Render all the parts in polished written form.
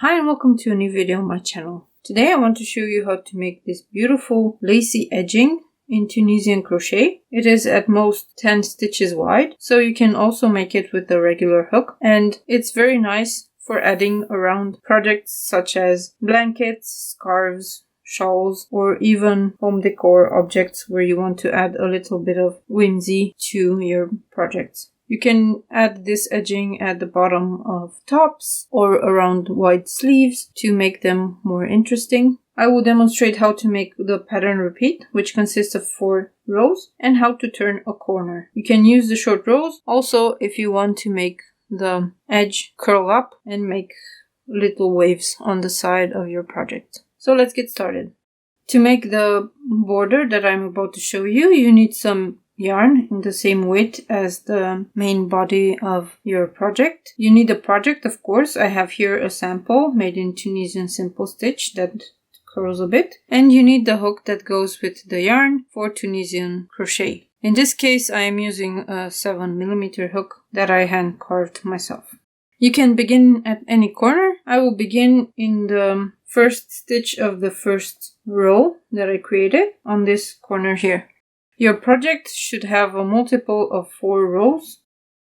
Hi and welcome to a new video on my channel. Today I want to show you how to make this beautiful lacy edging in Tunisian crochet. It is at most 10 stitches wide, so you can also make it with the regular hook, and it's very nice for adding around projects such as blankets, scarves, shawls, or even home decor objects where you want to add a little bit of whimsy to your projects. You can add this edging at the bottom of tops or around wide sleeves to make them more interesting. I will demonstrate how to make the pattern repeat, which consists of 4 rows, and how to turn a corner. You can use the short rows also if you want to make the edge curl up and make little waves on the side of your project. So let's get started. To make the border that I'm about to show you, you need some yarn in the same weight as the main body of your project. You need a project, of course. I have here a sample made in Tunisian simple stitch that curls a bit. And you need the hook that goes with the yarn for Tunisian crochet. In this case, I am using a 7mm hook that I hand carved myself. You can begin at any corner. I will begin in the first stitch of the first row that I created on this corner here. Your project should have a multiple of 4 rows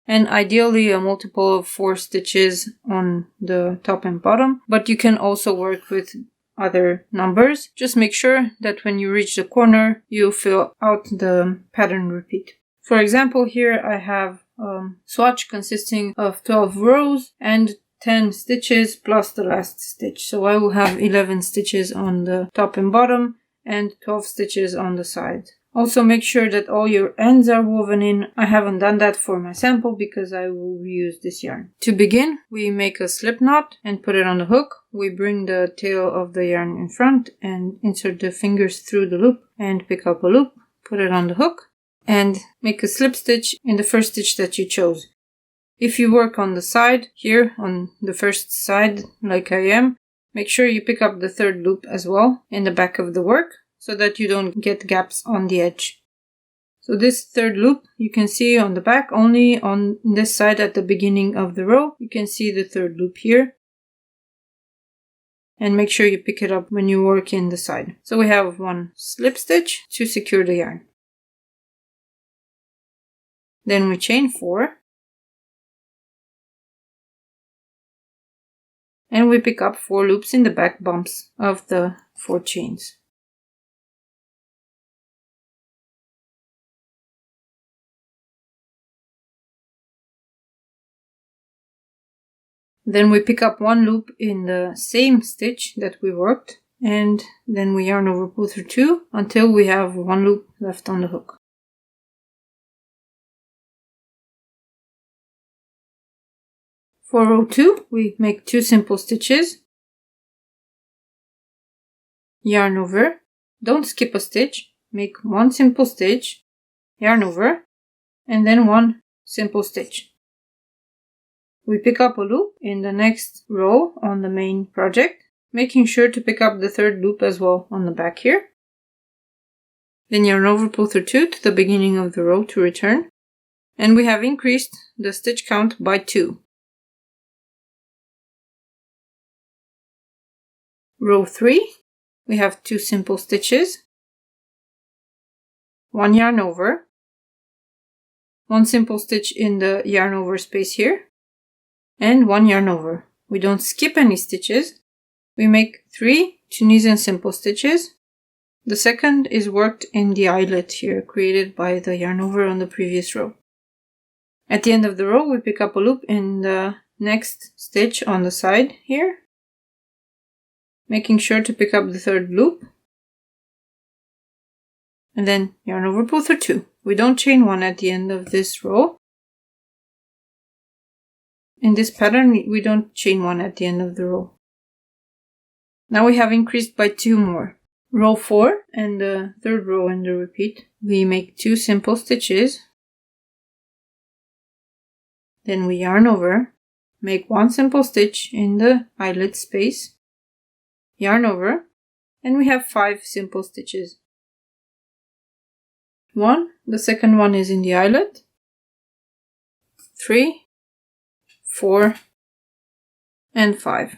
and ideally a multiple of 4 stitches on the top and bottom, but you can also work with other numbers. Just make sure that when you reach the corner, you fill out the pattern repeat. For example, here I have a swatch consisting of 12 rows and 10 stitches plus the last stitch. So I will have 11 stitches on the top and bottom and 12 stitches on the side. Also make sure that all your ends are woven in. I haven't done that for my sample because I will reuse this yarn. To begin, we make a slip knot and put it on the hook. We bring the tail of the yarn in front and insert the fingers through the loop and pick up a loop, put it on the hook, and make a slip stitch in the first stitch that you chose. If you work on the side, here on the first side like I am, make sure you pick up the third loop as well in the back of the work, so that you don't get gaps on the edge. So this third loop you can see on the back only on this side at the beginning of the row. You can see the third loop here. And make sure you pick it up when you work in the side. So we have 1 slip stitch to secure the yarn. Then we chain 4. And we pick up 4 loops in the back bumps of the 4 chains. Then we pick up 1 loop in the same stitch that we worked, and then we yarn over, pull through 2 until we have 1 loop left on the hook. For row 2, we make 2 simple stitches, yarn over, don't skip a stitch, make 1 simple stitch, yarn over, and then 1 simple stitch. We pick up a loop in the next row on the main project, making sure to pick up the third loop as well on the back here. Then yarn over, pull through 2 to the beginning of the row to return. And we have increased the stitch count by 2. Row 3, we have 2 simple stitches, 1 yarn over, 1 simple stitch in the yarn over space here, and 1 yarn over. We don't skip any stitches. We make 3 Tunisian simple stitches. The second is worked in the eyelet here, created by the yarn over on the previous row. At the end of the row, we pick up a loop in the next stitch on the side here, making sure to pick up the third loop, and then yarn over, pull through 2. We don't chain 1 at the end of this row. In this pattern, we don't chain 1 at the end of the row. Now we have increased by 2 more. Row 4 and the third row in the repeat, we make 2 simple stitches. Then we yarn over, make 1 simple stitch in the eyelet space, yarn over, and we have 5 simple stitches. 1, the second one is in the eyelet, 3, 4, and 5.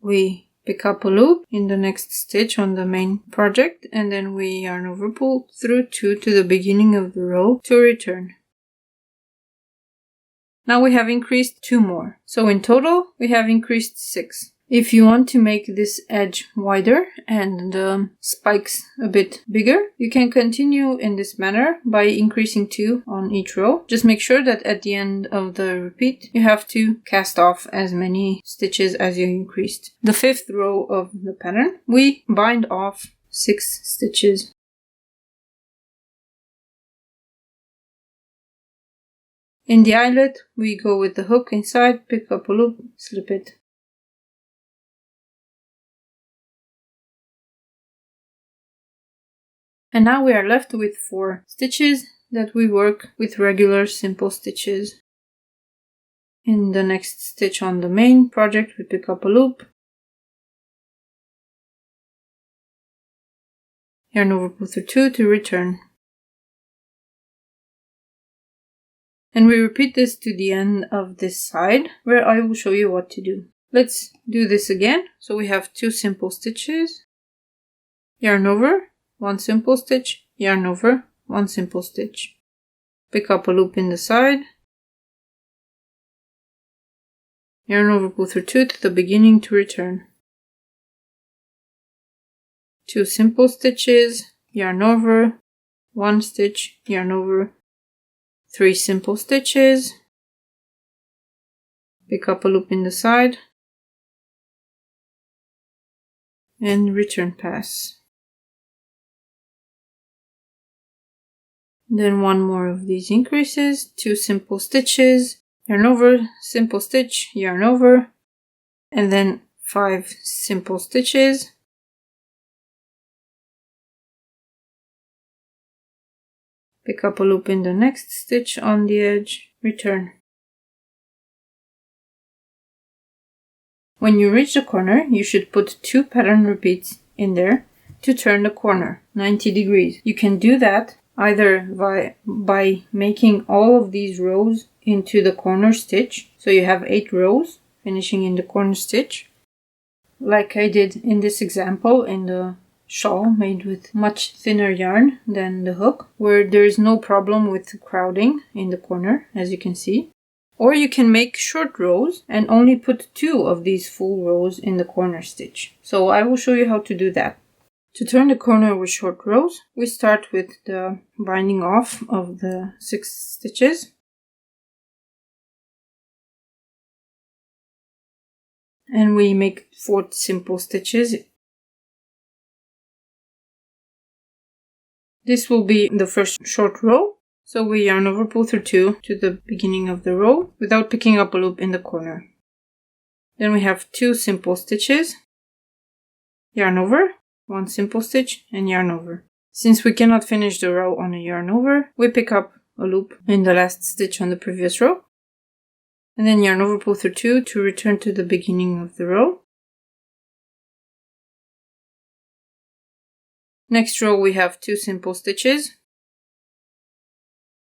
we pick up a loop in the next stitch on the main project, and then we yarn over, pull through 2 to the beginning of the row to return. Now we have increased 2 more, so in total we have increased 6. If you want to make this edge wider and the spikes a bit bigger, you can continue in this manner by increasing 2 on each row. Just make sure that at the end of the repeat you have to cast off as many stitches as you increased. The 5th row of the pattern, we bind off 6 stitches. In the eyelet, we go with the hook inside, pick up a loop, slip it. And now we are left with 4 stitches that we work with regular simple stitches. In the next stitch on the main project, we pick up a loop, yarn over, pull through 2 to return. And we repeat this to the end of this side, where I will show you what to do. Let's do this again. So we have 2 simple stitches, yarn over, 1 simple stitch, yarn over, 1 simple stitch. Pick up a loop in the side, yarn over, pull through 2 to the beginning to return. 2 simple stitches, yarn over, 1 stitch, yarn over, 3 simple stitches, pick up a loop in the side, and return pass. Then 1 more of these increases, 2 simple stitches, yarn over, simple stitch, yarn over, and then 5 simple stitches. Pick up a loop in the next stitch on the edge, return. When you reach the corner, you should put 2 pattern repeats in there to turn the corner 90 degrees. You can do that either by making all of these rows into the corner stitch, so you have 8 rows finishing in the corner stitch, like I did in this example in the shawl made with much thinner yarn than the hook, where there is no problem with crowding in the corner, as you can see. Or you can make short rows and only put 2 of these full rows in the corner stitch. So I will show you how to do that. To turn the corner with short rows, we start with the binding off of the 6 stitches. And we make 4 simple stitches. This will be the first short row, so we yarn over, pull through 2 to the beginning of the row without picking up a loop in the corner. Then we have 2 simple stitches, yarn over, 1 simple stitch, and yarn over. Since we cannot finish the row on a yarn over, we pick up a loop in the last stitch on the previous row, and then yarn over, pull through 2 to return to the beginning of the row. Next row we have 2 simple stitches,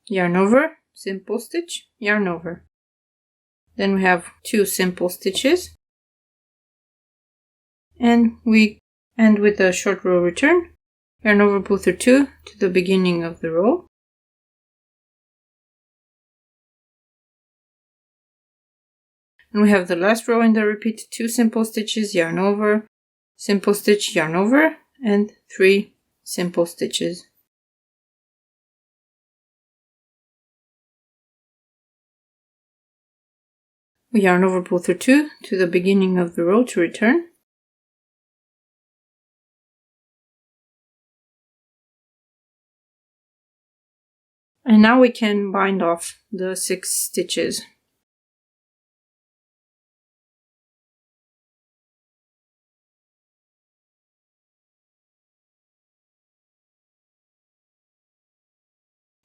yarn over, simple stitch, yarn over. Then we have 2 simple stitches, and we end with a short row return, yarn over, pull through 2 to the beginning of the row. And we have the last row in the repeat, 2 simple stitches, yarn over, simple stitch, yarn over, and 3 simple stitches. We yarn over, pull through 2 to the beginning of the row to return. And now we can bind off the 6 stitches.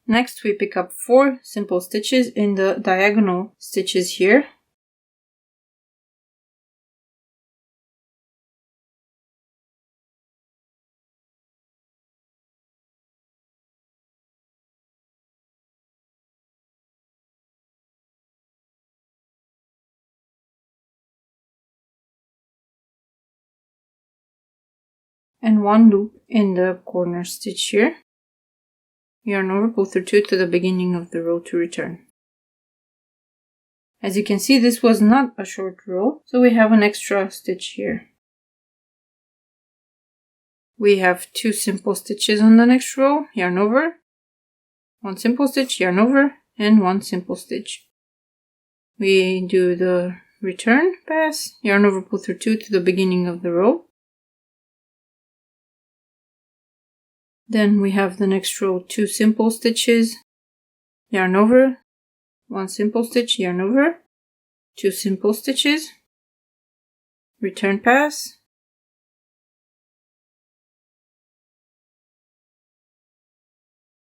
Next, we pick up 4 simple stitches in the diagonal stitches here. and 1 loop in the corner stitch here. Yarn over, pull through 2 to the beginning of the row to return. As you can see, this was not a short row, so we have an extra stitch here. We have 2 simple stitches on the next row, yarn over, 1 simple stitch, yarn over, and 1 simple stitch. We do the return pass, yarn over, pull through 2 to the beginning of the row. Then we have the next row 2 simple stitches, yarn over, 1 simple stitch, yarn over, 2 simple stitches, return pass,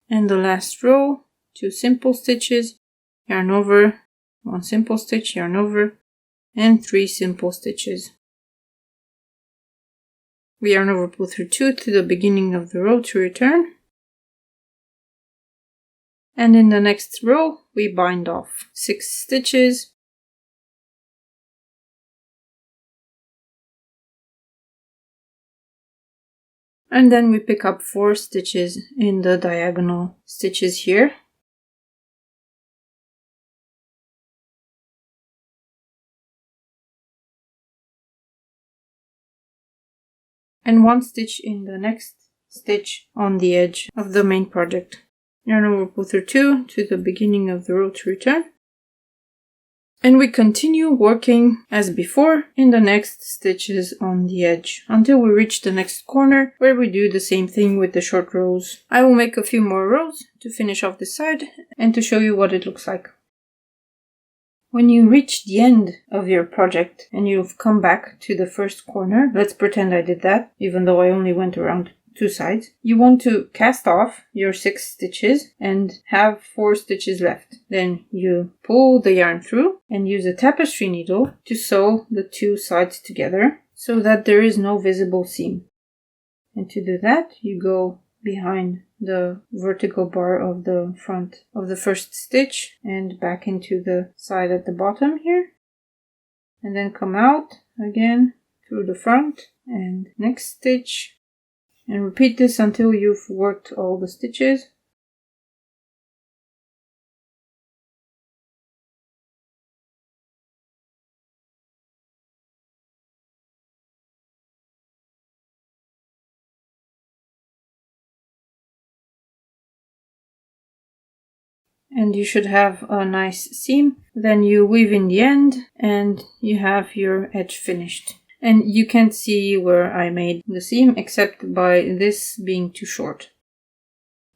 and the last row 2 simple stitches, yarn over, 1 simple stitch, yarn over, and 3 simple stitches. We yarn over, pull through 2 to the beginning of the row to return. And in the next row, we bind off 6 stitches. And then we pick up 4 stitches in the diagonal stitches here. And 1 stitch in the next stitch on the edge of the main project. Yarn over, pull through 2 to the beginning of the row to return. And we continue working as before in the next stitches on the edge until we reach the next corner where we do the same thing with the short rows. I will make a few more rows to finish off this side and to show you what it looks like. When you reach the end of your project and you've come back to the first corner, let's pretend I did that, even though I only went around 2 sides, you want to cast off your 6 stitches and have 4 stitches left. Then you pull the yarn through and use a tapestry needle to sew the 2 sides together so that there is no visible seam. And to do that, you go behind the vertical bar of the front of the first stitch and back into the side at the bottom here, and then come out again through the front and next stitch, and repeat this until you've worked all the stitches. And you should have a nice seam. Then you weave in the end and you have your edge finished. And you can't see where I made the seam except by this being too short.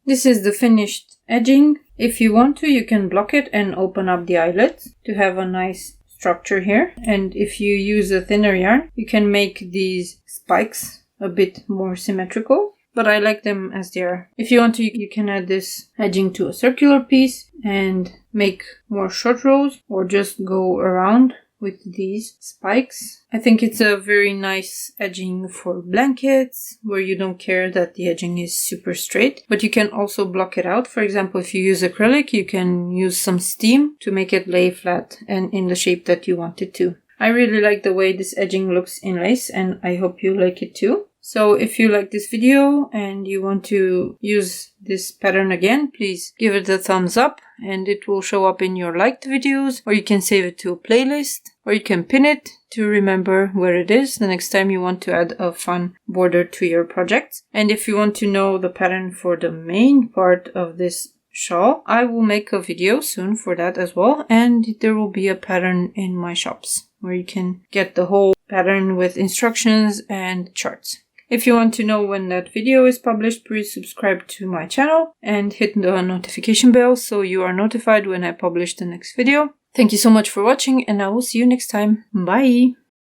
This is the finished edging. If you want to, you can block it and open up the eyelets to have a nice structure here. And if you use a thinner yarn, you can make these spikes a bit more symmetrical. But I like them as they are. If you want to, you can add this edging to a circular piece and make more short rows, or just go around with these spikes. I think it's a very nice edging for blankets where you don't care that the edging is super straight, but you can also block it out. For example, if you use acrylic, you can use some steam to make it lay flat and in the shape that you want it to. I really like the way this edging looks in lace, and I hope you like it too. So if you like this video and you want to use this pattern again, please give it a thumbs up and it will show up in your liked videos, or you can save it to a playlist, or you can pin it to remember where it is the next time you want to add a fun border to your project. And if you want to know the pattern for the main part of this shawl, I will make a video soon for that as well, and there will be a pattern in my shops where you can get the whole pattern with instructions and charts. If you want to know when that video is published, please subscribe to my channel and hit the notification bell so you are notified when I publish the next video. Thank you so much for watching, and I will see you next time. Bye!